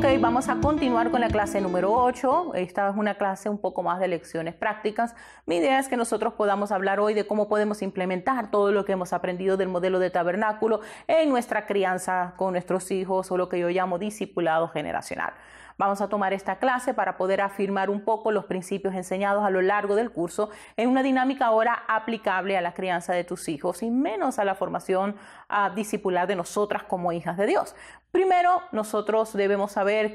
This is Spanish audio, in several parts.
Ok, vamos a continuar con la clase número 8. Esta es una clase un poco más de lecciones prácticas. Mi idea es que nosotros podamos hablar hoy de cómo podemos implementar todo lo que hemos aprendido del modelo de tabernáculo en nuestra crianza con nuestros hijos, o lo que yo llamo discipulado generacional. Vamos a tomar esta clase para poder afirmar un poco los principios enseñados a lo largo del curso en una dinámica ahora aplicable a la crianza de tus hijos y menos a la formación discipular de nosotras como hijas de Dios. Primero, nosotros debemos saber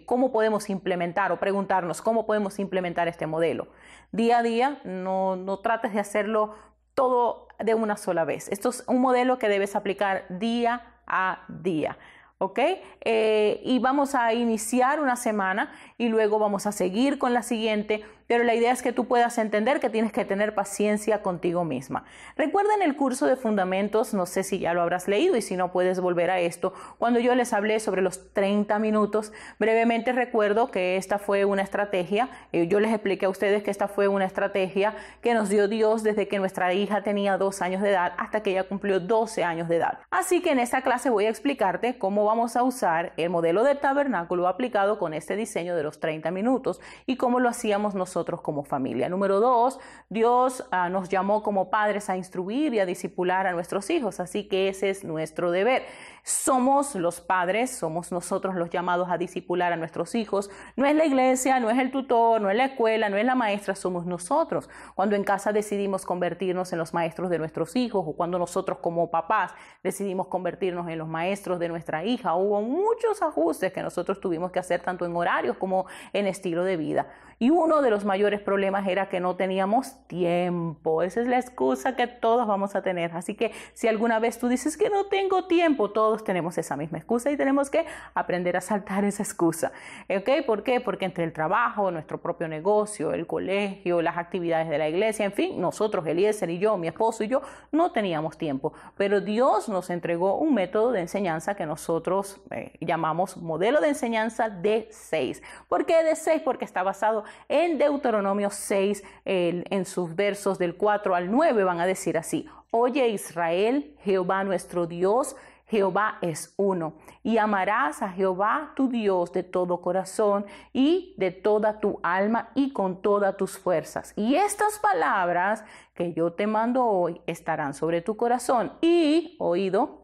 cómo podemos implementar o preguntarnos cómo podemos implementar este modelo. Día a día, no trates de hacerlo todo de una sola vez. Esto es un modelo que debes aplicar día a día. ¿Ok? Y vamos a iniciar una semana y luego vamos a seguir con la siguiente, pero la idea es que tú puedas entender que tienes que tener paciencia contigo misma. Recuerda en el curso de fundamentos, no sé si ya lo habrás leído y si no puedes volver a esto, cuando yo les hablé sobre los 30 minutos, brevemente recuerdo que esta fue una estrategia, yo les expliqué a ustedes que esta fue una estrategia que nos dio Dios desde que nuestra hija tenía 2 años de edad hasta que ella cumplió 12 años de edad. Así que en esta clase voy a explicarte cómo vamos a usar el modelo del tabernáculo aplicado con este diseño de los 30 minutos y cómo lo hacíamos nosotros como familia. Número 2, Dios nos llamó como padres a instruir y a discipular a nuestros hijos, así que ese es nuestro deber. Somos los padres, somos nosotros los llamados a discipular a nuestros hijos. No es la iglesia, no es el tutor, no es la escuela, no es la maestra, somos nosotros. Cuando en casa decidimos convertirnos en los maestros de nuestros hijos o cuando nosotros como papás decidimos convertirnos en los maestros de nuestra hija, hubo muchos ajustes que nosotros tuvimos que hacer tanto en horarios como en estilo de vida. Y uno de los mayores problemas era que no teníamos tiempo. Esa es la excusa que todos vamos a tener. Así que si alguna vez tú dices que no tengo tiempo, todos tenemos esa misma excusa y tenemos que aprender a saltar esa excusa. ¿Ok? ¿Por qué? Porque entre el trabajo, nuestro propio negocio, el colegio, las actividades de la iglesia, en fin, nosotros, Eliezer y yo, mi esposo y yo, no teníamos tiempo. Pero Dios nos entregó un método de enseñanza que nosotros llamamos modelo de enseñanza D6. ¿Por qué D6? Porque está basado en Deuteronomio 6, en sus versos del 4 al 9 van a decir así: Oye Israel, Jehová nuestro Dios, Jehová es uno, y amarás a Jehová tu Dios de todo corazón y de toda tu alma y con todas tus fuerzas. Y estas palabras que yo te mando hoy estarán sobre tu corazón y, oído,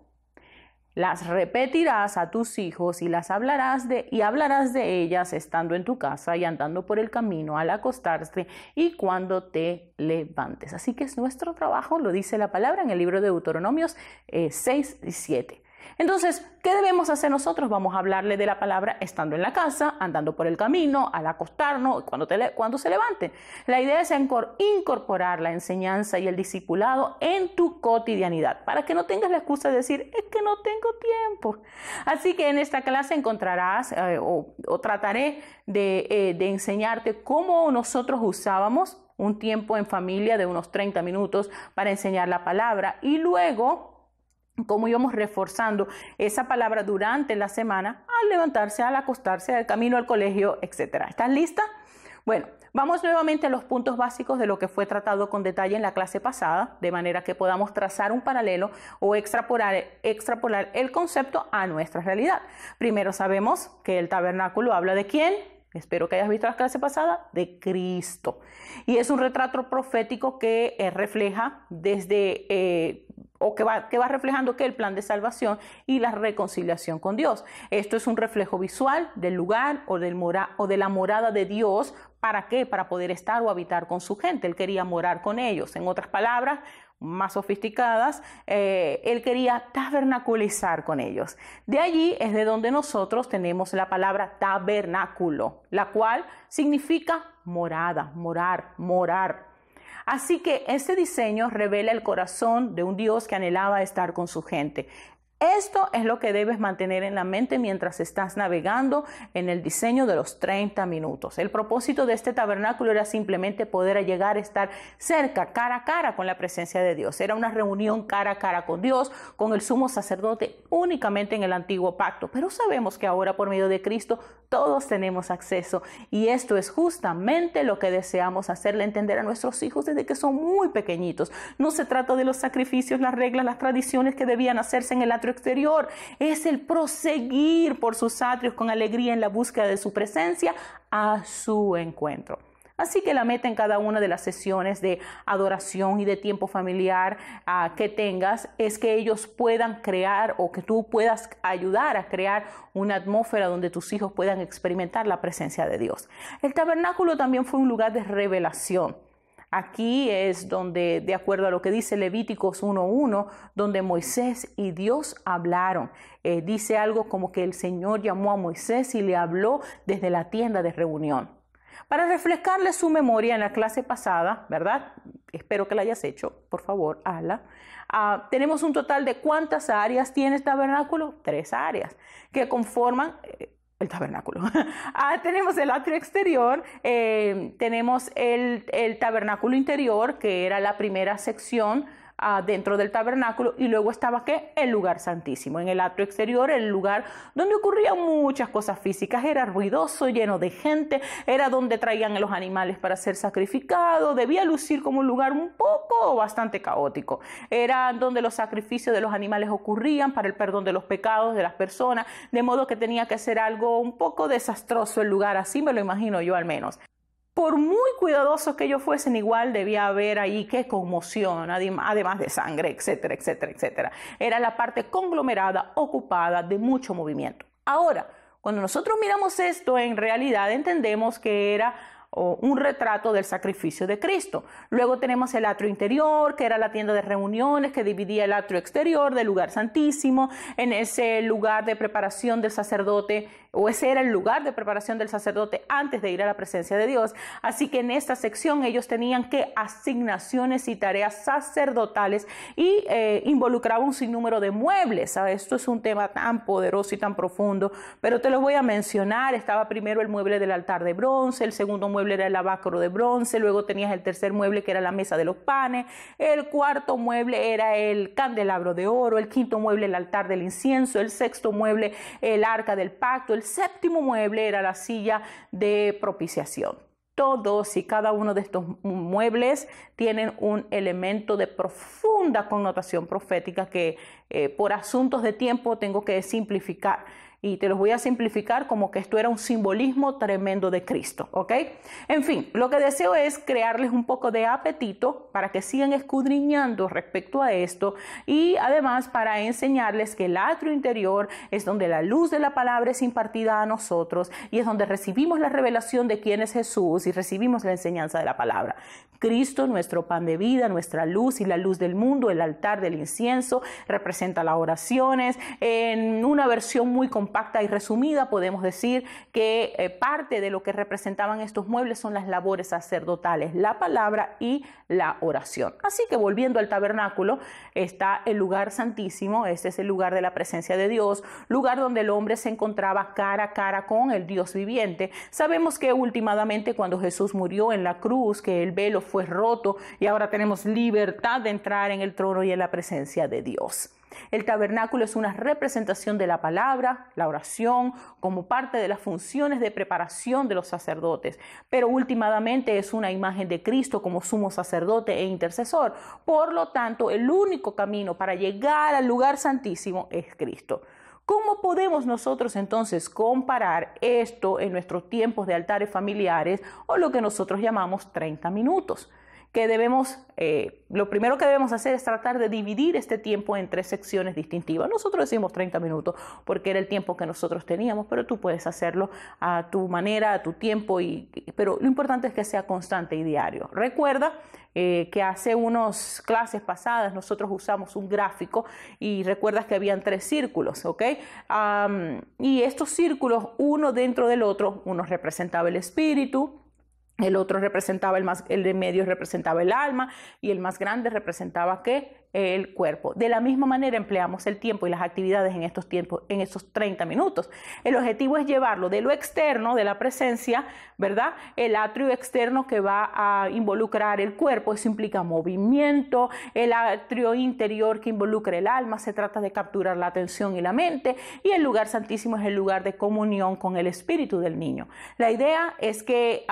las repetirás a tus hijos y hablarás de ellas estando en tu casa y andando por el camino al acostarte y cuando te levantes. Así que es nuestro trabajo, lo dice la palabra en el libro de Deuteronomios 6 y 7. Entonces, ¿qué debemos hacer nosotros? Vamos a hablarle de la palabra estando en la casa, andando por el camino, al acostarnos, cuando se levante. La idea es incorporar la enseñanza y el discipulado en tu cotidianidad, para que no tengas la excusa de decir, es que no tengo tiempo. Así que en esta clase encontrarás o trataré de enseñarte cómo nosotros usábamos un tiempo en familia de unos 30 minutos para enseñar la palabra y luego cómo íbamos reforzando esa palabra durante la semana al levantarse, al acostarse, al camino al colegio, etc. ¿Estás lista? Bueno, vamos nuevamente a los puntos básicos de lo que fue tratado con detalle en la clase pasada, de manera que podamos trazar un paralelo o extrapolar el concepto a nuestra realidad. Primero sabemos que el tabernáculo habla de ¿quién? Espero que hayas visto la clase pasada, de Cristo. Y es un retrato profético que refleja que va reflejando que el plan de salvación y la reconciliación con Dios. Esto es un reflejo visual del lugar o de la morada de Dios. ¿Para qué? Para poder estar o habitar con su gente. Él quería morar con ellos. En otras palabras, más sofisticadas, él quería tabernaculizar con ellos. De allí es de donde nosotros tenemos la palabra tabernáculo, la cual significa morada, morar. Así que este diseño revela el corazón de un Dios que anhelaba estar con su gente. Esto es lo que debes mantener en la mente mientras estás navegando en el diseño de los 30 minutos. El propósito de este tabernáculo era simplemente poder llegar a estar cerca, cara a cara con la presencia de Dios. Era una reunión cara a cara con Dios, con el sumo sacerdote únicamente en el antiguo pacto. Pero sabemos que ahora por medio de Cristo todos tenemos acceso y esto es justamente lo que deseamos hacerle entender a nuestros hijos desde que son muy pequeñitos. No se trata de los sacrificios, las reglas, las tradiciones que debían hacerse en el atrio atrio exterior. Es el proseguir por sus atrios con alegría en la búsqueda de su presencia a su encuentro. Así que la meta en cada una de las sesiones de adoración y de tiempo familiar que tengas es que ellos puedan crear o que tú puedas ayudar a crear una atmósfera donde tus hijos puedan experimentar la presencia de Dios. El tabernáculo también fue un lugar de revelación. Aquí es donde, de acuerdo a lo que dice Levíticos 1:1, donde Moisés y Dios hablaron. Dice algo como que el Señor llamó a Moisés y le habló desde la tienda de reunión. Para refrescarle su memoria en la clase pasada, ¿verdad? Espero que la hayas hecho, por favor, hazla. Tenemos un total de ¿cuántas áreas tiene el tabernáculo? 3 áreas que conforman el tabernáculo. Tenemos el atrio exterior, tenemos el tabernáculo interior, que era la primera sección dentro del tabernáculo, y luego estaba ¿qué? El lugar santísimo. En el atrio exterior, el lugar donde ocurrían muchas cosas físicas, era ruidoso, lleno de gente, era donde traían los animales para ser sacrificados, debía lucir como un lugar un poco bastante caótico, era donde los sacrificios de los animales ocurrían para el perdón de los pecados de las personas, de modo que tenía que ser algo un poco desastroso el lugar, así me lo imagino yo al menos. Por muy cuidadosos que ellos fuesen, igual debía haber ahí qué conmoción, además de sangre, etcétera, etcétera, etcétera. Era la parte conglomerada, ocupada de mucho movimiento. Ahora, cuando nosotros miramos esto, en realidad entendemos que era un retrato del sacrificio de Cristo. Luego tenemos el atrio interior, que era la tienda de reuniones, que dividía el atrio exterior del lugar santísimo. En ese lugar de preparación del sacerdote, o ese era el lugar de preparación del sacerdote antes de ir a la presencia de Dios. Así que en esta sección ellos tenían que asignaciones y tareas sacerdotales y involucraba un sinnúmero de muebles. Esto es un tema tan poderoso y tan profundo, pero te lo voy a mencionar. Estaba primero el mueble del altar de bronce, el segundo mueble era el lavacro de bronce, luego tenías el tercer mueble que era la mesa de los panes, el cuarto mueble era el candelabro de oro, el quinto mueble el altar del incienso, el sexto mueble el arca del pacto, el séptimo mueble era la silla de propiciación. Todos y cada uno de estos muebles tienen un elemento de profunda connotación profética que por asuntos de tiempo tengo que simplificar. Y te los voy a simplificar como que esto era un simbolismo tremendo de Cristo, ¿ok? En fin, lo que deseo es crearles un poco de apetito para que sigan escudriñando respecto a esto y además para enseñarles que el atrio interior es donde la luz de la palabra es impartida a nosotros y es donde recibimos la revelación de quién es Jesús y recibimos la enseñanza de la palabra. Cristo, nuestro pan de vida, nuestra luz y la luz del mundo, el altar del incienso, representa las oraciones. En una versión muy compacta y resumida podemos decir que parte de lo que representaban estos muebles son las labores sacerdotales, la palabra y la oración. Así que volviendo al tabernáculo, está el lugar santísimo, este es el lugar de la presencia de Dios, lugar donde el hombre se encontraba cara a cara con el Dios viviente. Sabemos que últimamente cuando Jesús murió en la cruz, que el velo fue roto y ahora tenemos libertad de entrar en el trono y en la presencia de Dios. El tabernáculo es una representación de la palabra, la oración, como parte de las funciones de preparación de los sacerdotes, pero últimamente es una imagen de Cristo como sumo sacerdote e intercesor. Por lo tanto, el único camino para llegar al lugar santísimo es Cristo. ¿Cómo podemos nosotros entonces comparar esto en nuestros tiempos de altares familiares o lo que nosotros llamamos 30 minutos? Lo primero que debemos hacer es tratar de dividir este tiempo en 3 secciones distintivas. Nosotros decimos 30 minutos porque era el tiempo que nosotros teníamos, pero tú puedes hacerlo a tu manera, a tu tiempo, pero lo importante es que sea constante y diario. Recuerda que hace unas clases pasadas nosotros usamos un gráfico y recuerdas que habían 3 círculos, ¿ok? Y estos círculos, uno dentro del otro, uno representaba el espíritu, el otro representaba el de medio representaba el alma y el más grande representaba ¿qué? El cuerpo. De la misma manera empleamos el tiempo y las actividades en estos 30 minutos. El objetivo es llevarlo de lo externo, de la presencia, ¿verdad? El atrio externo que va a involucrar el cuerpo, eso implica movimiento. El atrio interior que involucra el alma, se trata de capturar la atención y la mente. Y el lugar santísimo es el lugar de comunión con el espíritu del niño. La idea es que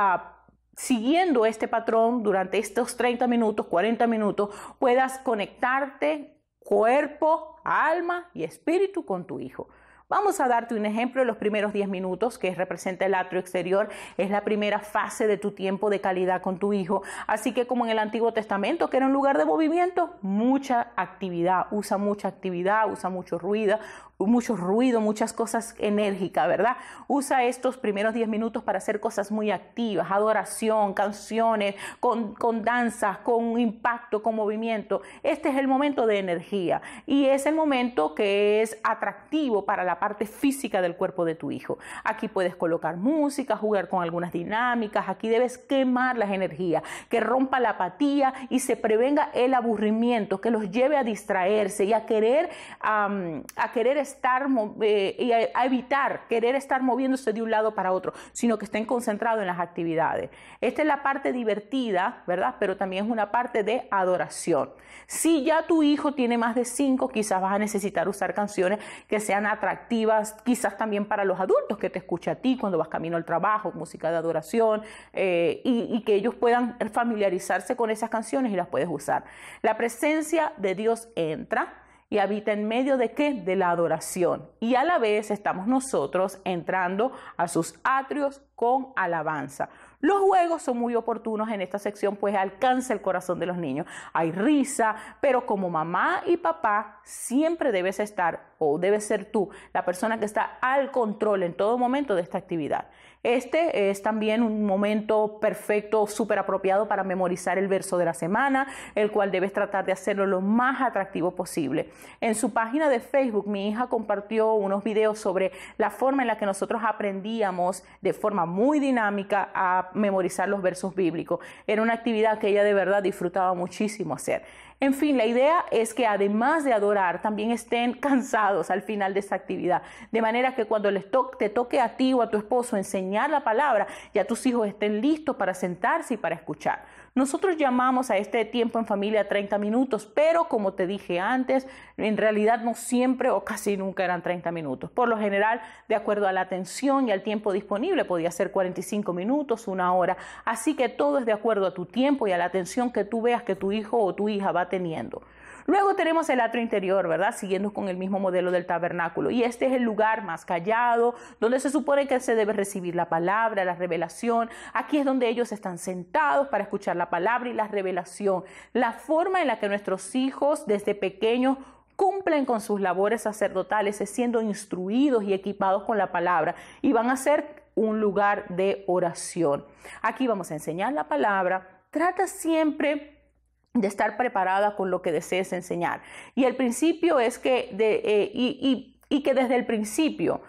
siguiendo este patrón durante estos 30 minutos, 40 minutos, puedas conectarte cuerpo, alma y espíritu con tu hijo. Vamos a darte un ejemplo de los primeros 10 minutos, que representa el atrio exterior. Es la primera fase de tu tiempo de calidad con tu hijo. Así que como en el Antiguo Testamento, que era un lugar de movimiento, mucha actividad, usa mucho ruido, muchas cosas enérgicas, ¿verdad? Usa estos primeros 10 minutos para hacer cosas muy activas, adoración, canciones, con danzas, con impacto, con movimiento. Este es el momento de energía y es el momento que es atractivo para la parte física del cuerpo de tu hijo. Aquí puedes colocar música, jugar con algunas dinámicas. Aquí debes quemar las energías, que rompa la apatía y se prevenga el aburrimiento, que los lleve a distraerse y a querer estar y a evitar querer estar moviéndose de un lado para otro, sino que estén concentrados en las actividades. Esta es la parte divertida, ¿verdad? Pero también es una parte de adoración. Si ya tu hijo tiene más de 5, quizás vas a necesitar usar canciones que sean atractivas, quizás también para los adultos, que te escuche a ti cuando vas camino al trabajo, música de adoración, y que ellos puedan familiarizarse con esas canciones y las puedes usar. La presencia de Dios entra y habita en medio de ¿qué? De la adoración. Y a la vez estamos nosotros entrando a sus atrios con alabanza. Los juegos son muy oportunos en esta sección, pues alcanza el corazón de los niños. Hay risa, pero como mamá y papá siempre debes estar, o debes ser tú, la persona que está al control en todo momento de esta actividad. Este es también un momento perfecto, súper apropiado para memorizar el verso de la semana, el cual debes tratar de hacerlo lo más atractivo posible. En su página de Facebook, mi hija compartió unos videos sobre la forma en la que nosotros aprendíamos de forma muy dinámica a memorizar los versos bíblicos. Era una actividad que ella de verdad disfrutaba muchísimo hacer. En fin, la idea es que además de adorar, también estén cansados al final de esta actividad. De manera que cuando te toque a ti o a tu esposo enseñar la palabra, ya tus hijos estén listos para sentarse y para escuchar. Nosotros llamamos a este tiempo en familia 30 minutos, pero como te dije antes, en realidad no siempre o casi nunca eran 30 minutos. Por lo general, de acuerdo a la atención y al tiempo disponible, podía ser 45 minutos, 1 hora. Así que todo es de acuerdo a tu tiempo y a la atención que tú veas que tu hijo o tu hija va teniendo. Luego tenemos el atrio interior, ¿verdad? Siguiendo con el mismo modelo del tabernáculo. Y este es el lugar más callado, donde se supone que se debe recibir la palabra, la revelación. Aquí es donde ellos están sentados para escuchar la palabra y la revelación. La forma en la que nuestros hijos desde pequeños cumplen con sus labores sacerdotales es siendo instruidos y equipados con la palabra y van a ser un lugar de oración. Aquí vamos a enseñar la palabra. Trata siempre de estar preparada con lo que desees enseñar. Y el principio es que, que desde el principio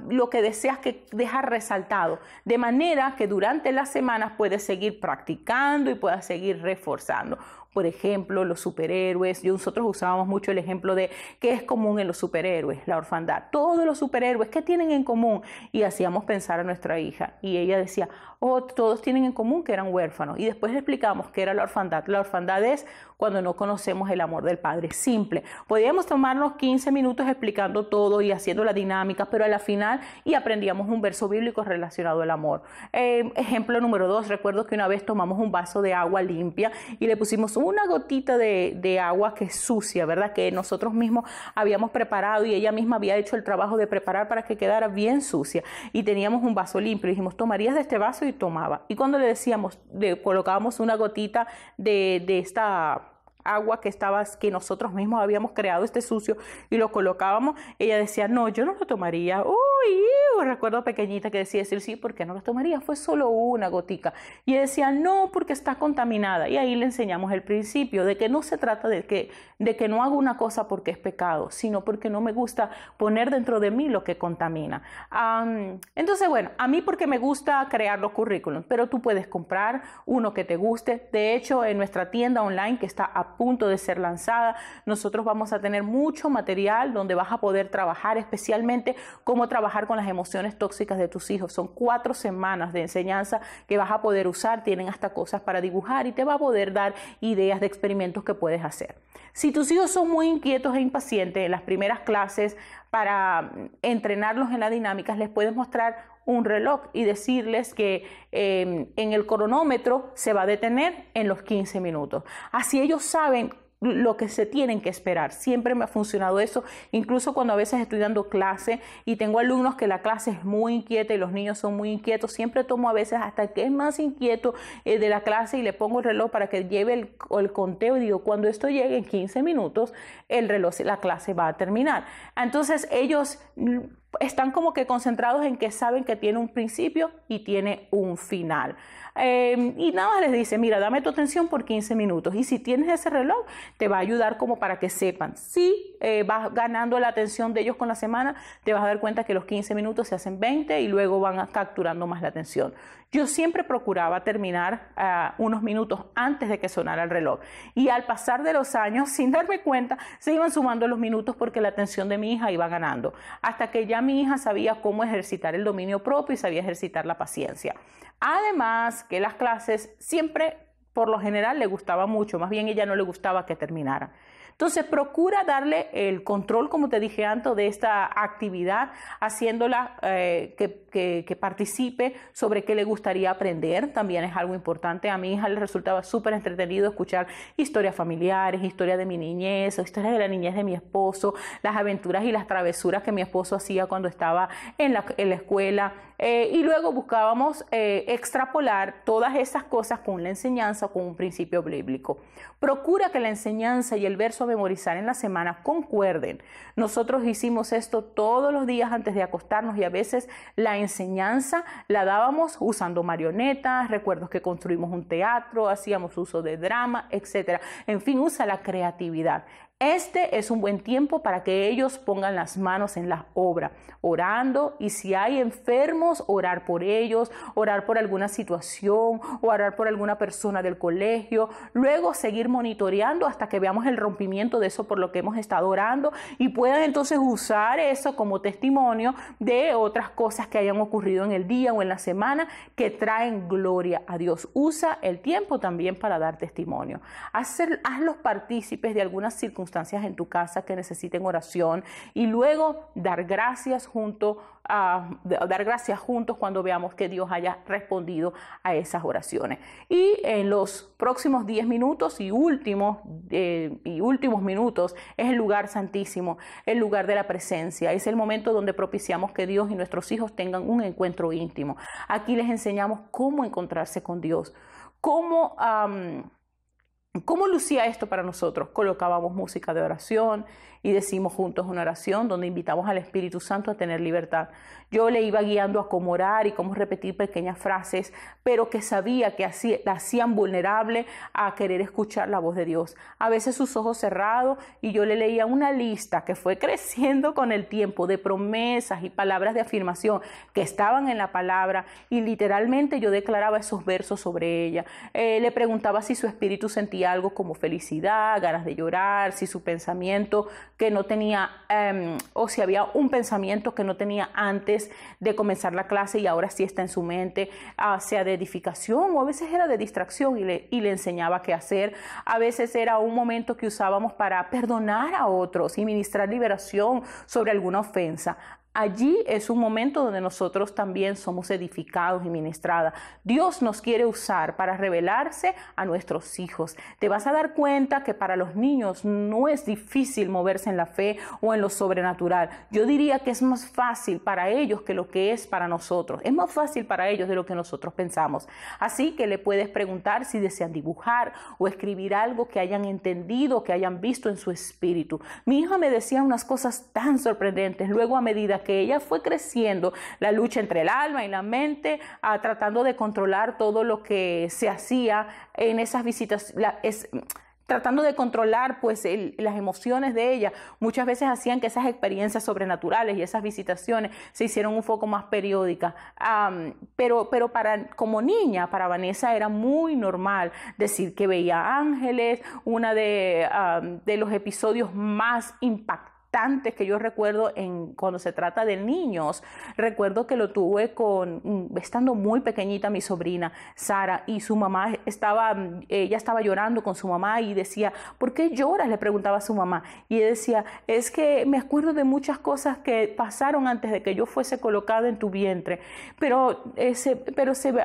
lo que deseas que dejar resaltado, de manera que durante las semanas puedes seguir practicando y puedas seguir reforzando. Por ejemplo, los superhéroes. Nosotros usábamos mucho el ejemplo de qué es común en los superhéroes, la orfandad. Todos los superhéroes, ¿qué tienen en común? Y hacíamos pensar a nuestra hija. Y ella decía, oh, todos tienen en común que eran huérfanos. Y después le explicamos qué era la orfandad. La orfandad es cuando no conocemos el amor del Padre. Simple. Podíamos tomarnos 15 minutos explicando todo y haciendo la dinámica, pero a la final y aprendíamos un verso bíblico relacionado al amor. Ejemplo número 2. Recuerdo que una vez tomamos un vaso de agua limpia y le pusimos una gotita de agua que es sucia, ¿verdad? Que nosotros mismos habíamos preparado y ella misma había hecho el trabajo de preparar para que quedara bien sucia. Y teníamos un vaso limpio. Y dijimos, ¿tomarías de este vaso? Y tomaba. Y cuando le decíamos, le colocábamos una gotita de esta agua que nosotros mismos habíamos creado, este sucio, y lo colocábamos, ella decía, no, yo no lo tomaría. Recuerdo pequeñita que decía, sí, ¿por qué no lo tomaría? Fue solo una gotica. Y ella decía, no, porque está contaminada. Y ahí le enseñamos el principio de que no se trata de que no hago una cosa porque es pecado, sino porque no me gusta poner dentro de mí lo que contamina. Entonces, bueno, a mí porque me gusta crear los currículums, pero tú puedes comprar uno que te guste. De hecho, en nuestra tienda online que está a punto de ser lanzada, nosotros vamos a tener mucho material donde vas a poder trabajar, especialmente cómo trabajar con las emociones tóxicas de tus hijos. Son 4 semanas de enseñanza que vas a poder usar, tienen hasta cosas para dibujar y te va a poder dar ideas de experimentos que puedes hacer. Si tus hijos son muy inquietos e impacientes en las primeras clases, para entrenarlos en las dinámicas, les puedes mostrar un reloj y decirles que en el cronómetro se va a detener en los 15 minutos. Así ellos saben lo que se tienen que esperar. Siempre me ha funcionado eso, incluso cuando a veces estoy dando clase y tengo alumnos que la clase es muy inquieta y los niños son muy inquietos, siempre tomo a veces hasta que es más inquieto de la clase y le pongo el reloj para que lleve el conteo y digo, cuando esto llegue en 15 minutos, el reloj, la clase va a terminar. Entonces ellos están como que concentrados en que saben que tiene un principio y tiene un final. Y nada más les dice, mira, dame tu atención por 15 minutos. Y si tienes ese reloj, te va a ayudar como para que sepan. Si vas ganando la atención de ellos con la semana, te vas a dar cuenta que los 15 minutos se hacen 20 y luego van capturando más la atención. Yo siempre procuraba terminar unos minutos antes de que sonara el reloj. Y al pasar de los años, sin darme cuenta, se iban sumando los minutos porque la atención de mi hija iba ganando. Hasta que ya mi hija sabía cómo ejercitar el dominio propio y sabía ejercitar la paciencia. Además, que las clases siempre, por lo general, le gustaba mucho. Más bien, ella no le gustaba que terminara. Entonces, procura darle el control, como te dije antes, de esta actividad, haciéndola que participe sobre qué le gustaría aprender. También es algo importante. A mi hija le resultaba súper entretenido escuchar historias familiares, historias de mi niñez, historias de la niñez de mi esposo, las aventuras y las travesuras que mi esposo hacía cuando estaba en la escuela. Y luego buscábamos extrapolar todas esas cosas con la enseñanza, con un principio bíblico. Procura que la enseñanza y el verso a memorizar en la semana concuerden. Nosotros hicimos esto todos los días antes de acostarnos y a veces la enseñanza la dábamos usando marionetas, recuerdos que construimos un teatro, hacíamos uso de drama, etc. En fin, usa la creatividad. Este es un buen tiempo para que ellos pongan las manos en la obra, orando, y si hay enfermos, orar por ellos, orar por alguna situación, orar por alguna persona del colegio, luego seguir monitoreando hasta que veamos el rompimiento de eso por lo que hemos estado orando y puedan entonces usar eso como testimonio de otras cosas que hayan ocurrido en el día o en la semana que traen gloria a Dios. Usa el tiempo también para dar testimonio. Hazlos partícipes de algunas circunstancias en tu casa que necesiten oración y luego dar gracias juntos cuando veamos que Dios haya respondido a esas oraciones. Y en los próximos 10 minutos y últimos minutos es el lugar santísimo, el lugar de la presencia. Es el momento donde propiciamos que Dios y nuestros hijos tengan un encuentro íntimo. Aquí les enseñamos cómo encontrarse con Dios, ¿Cómo lucía esto para nosotros? Colocábamos música de oración y decimos juntos una oración donde invitamos al Espíritu Santo a tener libertad. Yo le iba guiando a cómo orar y cómo repetir pequeñas frases, pero que sabía que la hacían vulnerable a querer escuchar la voz de Dios. A veces sus ojos cerrados y yo le leía una lista que fue creciendo con el tiempo de promesas y palabras de afirmación que estaban en la palabra y literalmente yo declaraba esos versos sobre ella. Le preguntaba si su espíritu sentía algo como felicidad, ganas de llorar, si su pensamiento que no tenía, o si había un pensamiento que no tenía antes de comenzar la clase y ahora sí está en su mente, sea de edificación o a veces era de distracción y le enseñaba qué hacer. A veces era un momento que usábamos para perdonar a otros y ministrar liberación sobre alguna ofensa. Allí es un momento donde nosotros también somos edificados y ministradas. Dios nos quiere usar para revelarse a nuestros hijos. Te vas a dar cuenta que para los niños no es difícil moverse en la fe o en lo sobrenatural. Yo diría que es más fácil para ellos que lo que es para nosotros. Es más fácil para ellos de lo que nosotros pensamos. Así que le puedes preguntar si desean dibujar o escribir algo que hayan entendido, que hayan visto en su espíritu. Mi hija me decía unas cosas tan sorprendentes. Luego, a medida que ella fue creciendo, la lucha entre el alma y la mente, tratando de controlar todo lo que se hacía en esas visitas, tratando de controlar pues las emociones de ella, muchas veces hacían que esas experiencias sobrenaturales y esas visitaciones se hicieron un poco más periódicas, pero como niña, para Vanessa era muy normal decir que veía ángeles. Una de los episodios más impactantes impactantes que yo recuerdo cuando se trata de niños. Recuerdo que lo tuve estando muy pequeñita mi sobrina Sara, y su mamá ella estaba llorando con su mamá y decía, ¿por qué lloras?, le preguntaba a su mamá, y ella decía, es que me acuerdo de muchas cosas que pasaron antes de que yo fuese colocado en tu vientre, pero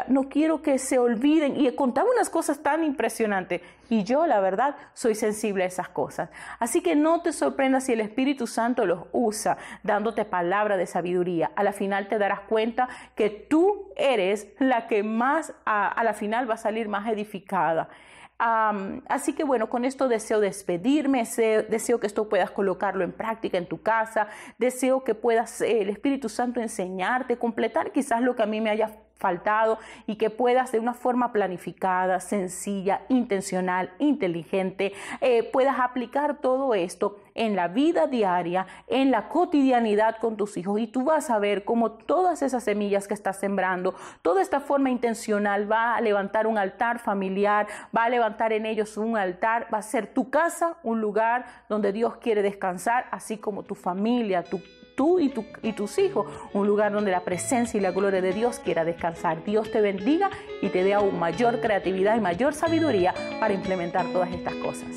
no quiero que se olviden, y contaba unas cosas tan impresionantes, y yo la verdad soy sensible a esas cosas. Así que no te sorprendas si el Espíritu Santo los usa dándote palabra de sabiduría. A la final te darás cuenta que tú eres la que más a la final va a salir más edificada. Así que bueno, con esto deseo despedirme, deseo que esto puedas colocarlo en práctica en tu casa, deseo que puedas el Espíritu Santo enseñarte, completar quizás lo que a mí me haya faltado, y que puedas de una forma planificada, sencilla, intencional, inteligente, puedas aplicar todo esto en la vida diaria, en la cotidianidad con tus hijos, y tú vas a ver cómo todas esas semillas que estás sembrando, toda esta forma intencional va a levantar un altar familiar, va a levantar en ellos un altar, va a ser tu casa un lugar donde Dios quiere descansar, así como tu familia, tú y tus hijos, un lugar donde la presencia y la gloria de Dios quiera descansar. Dios te bendiga y te dé aún mayor creatividad y mayor sabiduría para implementar todas estas cosas.